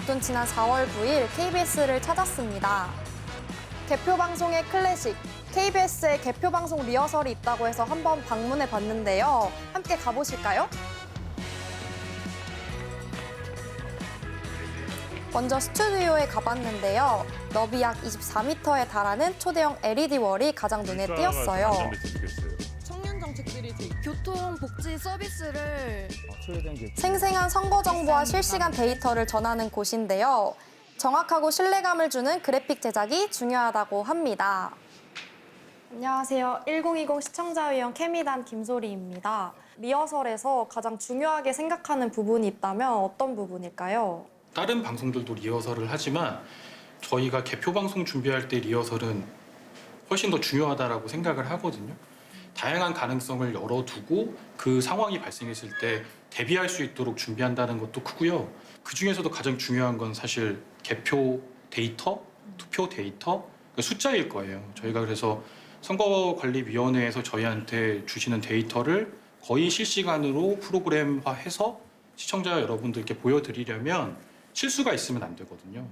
앞둔 지난 4월 9일 KBS를 찾았습니다. 개표 방송의 클래식, KBS의 개표 방송 리허설이 있다고 해서 한번 방문해 봤는데요. 함께 가보실까요? 먼저 스튜디오에 가봤는데요. 너비 약 24m에 달하는 초대형 LED 월이 가장 눈에 띄었어요. 청년 정책들이 교통, 복지 서비스를 생생한 선거 정보와 실시간 데이터를 전하는 곳인데요. 정확하고 신뢰감을 주는 그래픽 제작이 중요하다고 합니다. 안녕하세요. 1020 시청자위원 케미단 김소리입니다. 리허설에서 가장 중요하게 생각하는 부분이 있다면 어떤 부분일까요? 다른 방송들도 리허설을 하지만 저희가 개표 방송 준비할 때 리허설은 훨씬 더 중요하다고 생각을 하거든요. 다양한 가능성을 열어두고 그 상황이 발생했을 때 대비할 수 있도록 준비한다는 것도 크고요. 그중에서도 가장 중요한 건 사실 개표 데이터, 투표 데이터, 숫자일 거예요. 저희가 그래서 선거관리위원회에서 저희한테 주시는 데이터를 거의 실시간으로 프로그램화해서 시청자 여러분들께 보여드리려면 실수가 있으면 안 되거든요.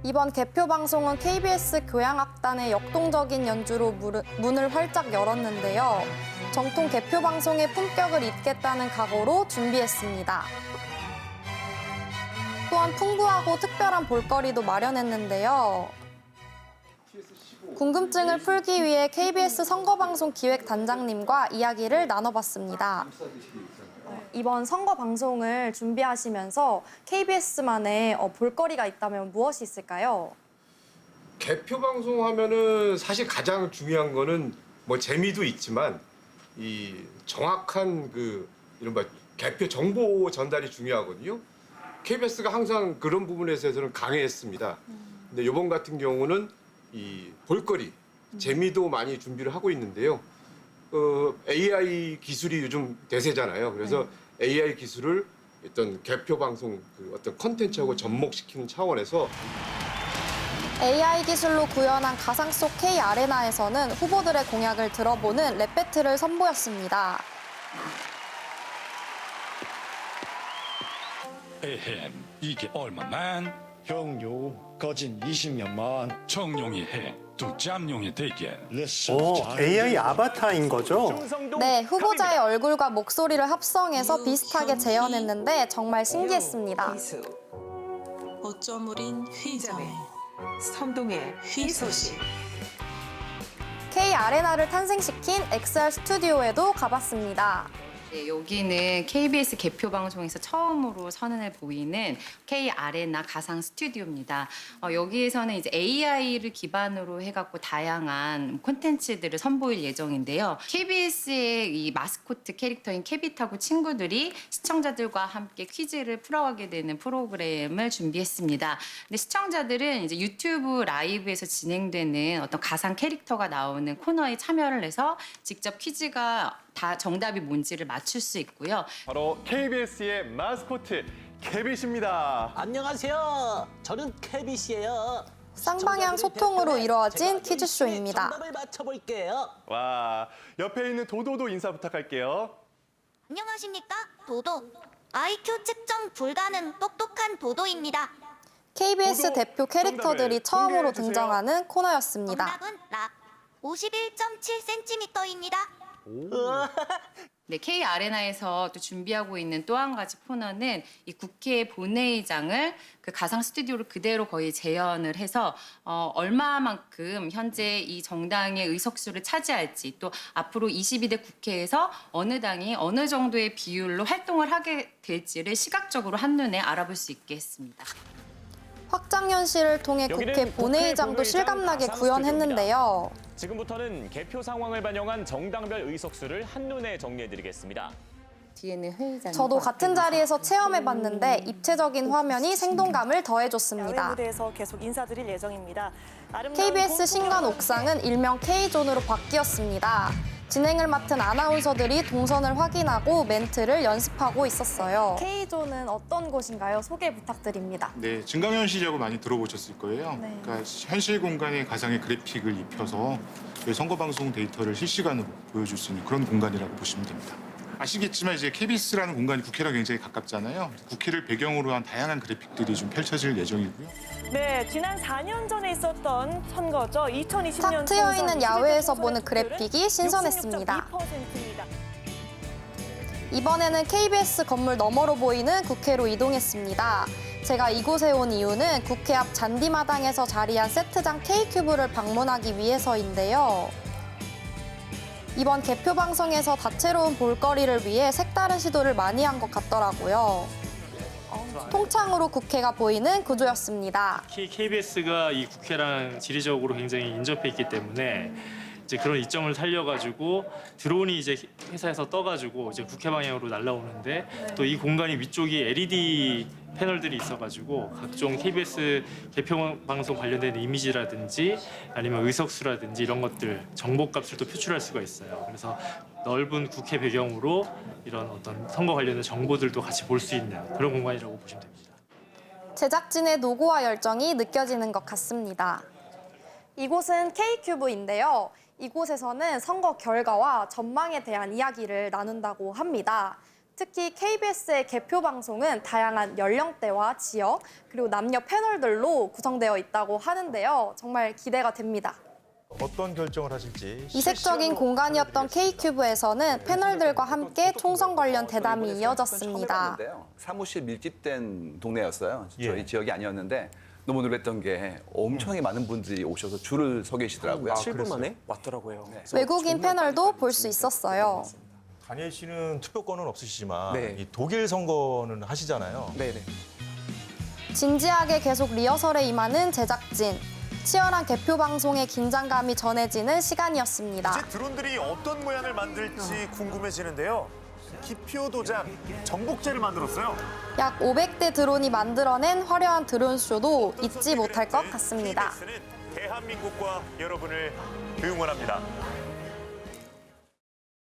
이번 개표 방송은 KBS 교향악단의 역동적인 연주로 문을 활짝 열었는데요. 정통 개표 방송의 품격을 잇겠다는 각오로 준비했습니다. 또한 풍부하고 특별한 볼거리도 마련했는데요. 궁금증을 풀기 위해 KBS 선거방송 기획단장님과 이야기를 나눠봤습니다. 이번 선거 방송을 준비하시면서 KBS만의 볼거리가 있다면 무엇이 있을까요? 개표 방송 하면은 사실 가장 중요한 거는 뭐 재미도 있지만 이 정확한 그 이른바 개표 정보 전달이 중요하거든요. KBS가 항상 그런 부분에 있어서는 강했습니다. 근데 이번 같은 경우는 이 볼거리, 재미도 많이 준비를 하고 있는데요. AI 기술이 요즘 대세잖아요. 그래서 AI 기술을 어떤 개표 방송 그 어떤 컨텐츠하고 접목시키는 차원에서 AI 기술로 구현한 가상 속 K 아레나에서는 후보들의 공약을 들어보는 랩 배틀을 선보였습니다. 에헴, 이게 얼마만? 형요, 거진 20년만. 청룡이 해, 또 짬룡이 대결. AI 아바타인 거죠? 네, 후보자의 얼굴과 목소리를 합성해서 비슷하게 재현했는데 정말 신기했습니다. 어쩌물인 휘점에 선동의 휘소식. K 아레나를 탄생시킨 XR 스튜디오에도 가봤습니다. 네, 여기는 KBS 개표 방송에서 처음으로 선언을 보이는 K 아레나 가상 스튜디오입니다. 여기에서는 이제 AI를 기반으로 해갖고 다양한 콘텐츠들을 선보일 예정인데요. KBS의 이 마스코트 캐릭터인 캐빗하고 친구들이 시청자들과 함께 퀴즈를 풀어가게 되는 프로그램을 준비했습니다. 근데 시청자들은 이제 유튜브 라이브에서 진행되는 어떤 가상 캐릭터가 나오는 코너에 참여를 해서 직접 퀴즈가 다 정답이 뭔지를 맞출 수 있고요. 바로 KBS의 마스코트 캐빗입니다. 안녕하세요. 저는 캐빗이에요. 쌍방향 소통으로 이루어진 퀴즈쇼입니다. 정답을 맞춰볼게요. 와, 옆에 있는 도도도 인사 부탁할게요. 안녕하십니까? 도도. IQ 측정 불가능 똑똑한 도도입니다. KBS 도도, 대표 캐릭터들이 정답을 처음으로 공개해주세요. 등장하는 코너였습니다. 정답은 라. 51.7cm입니다. 네, K 아레나에서 또 준비하고 있는 또 한 가지 코너는 이 국회 본회의장을 그 가상 스튜디오를 그대로 거의 재현을 해서 얼마만큼 현재 이 정당의 의석수를 차지할지 또 앞으로 22대 국회에서 어느 당이 어느 정도의 비율로 활동을 하게 될지를 시각적으로 한눈에 알아볼 수 있게 했습니다. 확장 현실을 통해 국회 본회의장도 실감나게 구현했는데요. 지금부터는 개표 상황을 반영한 정당별 의석수를 한눈에 정리해드리겠습니다. 뒤에는 회의장. 저도 같은 자리에서 체험해봤는데 입체적인 화면이 생동감을 더해줬습니다. 무대에서 계속 인사드릴 예정입니다. KBS 신관 옥상은 일명 K존으로 바뀌었습니다. 진행을 맡은 아나운서들이 동선을 확인하고 멘트를 연습하고 있었어요. K존은 어떤 곳인가요? 소개 부탁드립니다. 네, 증강현실이라고 많이 들어보셨을 거예요. 네. 그러니까 현실 공간에 가상의 그래픽을 입혀서 선거방송 데이터를 실시간으로 보여줄 수 있는 그런 공간이라고 보시면 됩니다. 아시겠지만 이제 KBS라는 공간이 국회랑 굉장히 가깝잖아요. 국회를 배경으로 한 다양한 그래픽들이 좀 펼쳐질 예정이고요. 네, 지난 4년 전에 있었던 선거죠. 2020년 탁 트여 있는 야외에서 보는 그래픽이 신선했습니다. 이번에는 KBS 건물 너머로 보이는 국회로 이동했습니다. 제가 이곳에 온 이유는 국회 앞 잔디마당에서 자리한 세트장 K큐브를 방문하기 위해서인데요. 이번 개표 방송에서 다채로운 볼거리를 위해 색다른 시도를 많이 한 것 같더라고요. 통창으로 국회가 보이는 구조였습니다. 특히 KBS가 이 국회랑 지리적으로 굉장히 인접해 있기 때문에 이제 그런 이점을 살려가지고 드론이 이제 회사에서 떠가지고 이제 국회 방향으로 날아오는데 또 이 공간이 위쪽이 LED 패널들이 있어가지고 각종 KBS 개표 방송 관련된 이미지라든지 아니면 의석수라든지 이런 것들 정보값을 또 표출할 수가 있어요. 그래서 넓은 국회 배경으로 이런 어떤 선거 관련된 정보들도 같이 볼 수 있는 그런 공간이라고 보시면 됩니다. 제작진의 노고와 열정이 느껴지는 것 같습니다. 이곳은 K큐브인데요. 이곳에서는 선거 결과와 전망에 대한 이야기를 나눈다고 합니다. 특히 KBS의 개표 방송은 다양한 연령대와 지역, 그리고 남녀 패널들로 구성되어 있다고 하는데요. 정말 기대가 됩니다. 어떤 결정을 하실지 이색적인 공간이었던 K큐브에서는 패널들과 함께 총선 관련 대담이 이어졌습니다. 사무실 밀집된 동네였어요. 저희 지역이 아니었는데 너무 놀랐던 게 엄청나게 많은 분들이 오셔서 줄을 서 계시더라고요. 7분 만에 왔더라고요. 외국인 패널도 볼 수 있었어요. 다니엘 씨는 투표권은 없으시지만 네. 이 독일 선거는 하시잖아요. 네네. 진지하게 계속 리허설에 임하는 제작진. 치열한 개표 방송의 긴장감이 전해지는 시간이었습니다. 이제 드론들이 어떤 모양을 만들지 궁금해지는데요. 기표 도장, 정복제를 만들었어요. 약 500대 드론이 만들어낸 화려한 드론쇼도 잊지 못할 것 같습니다. KBS는 대한민국과 여러분을 응원합니다.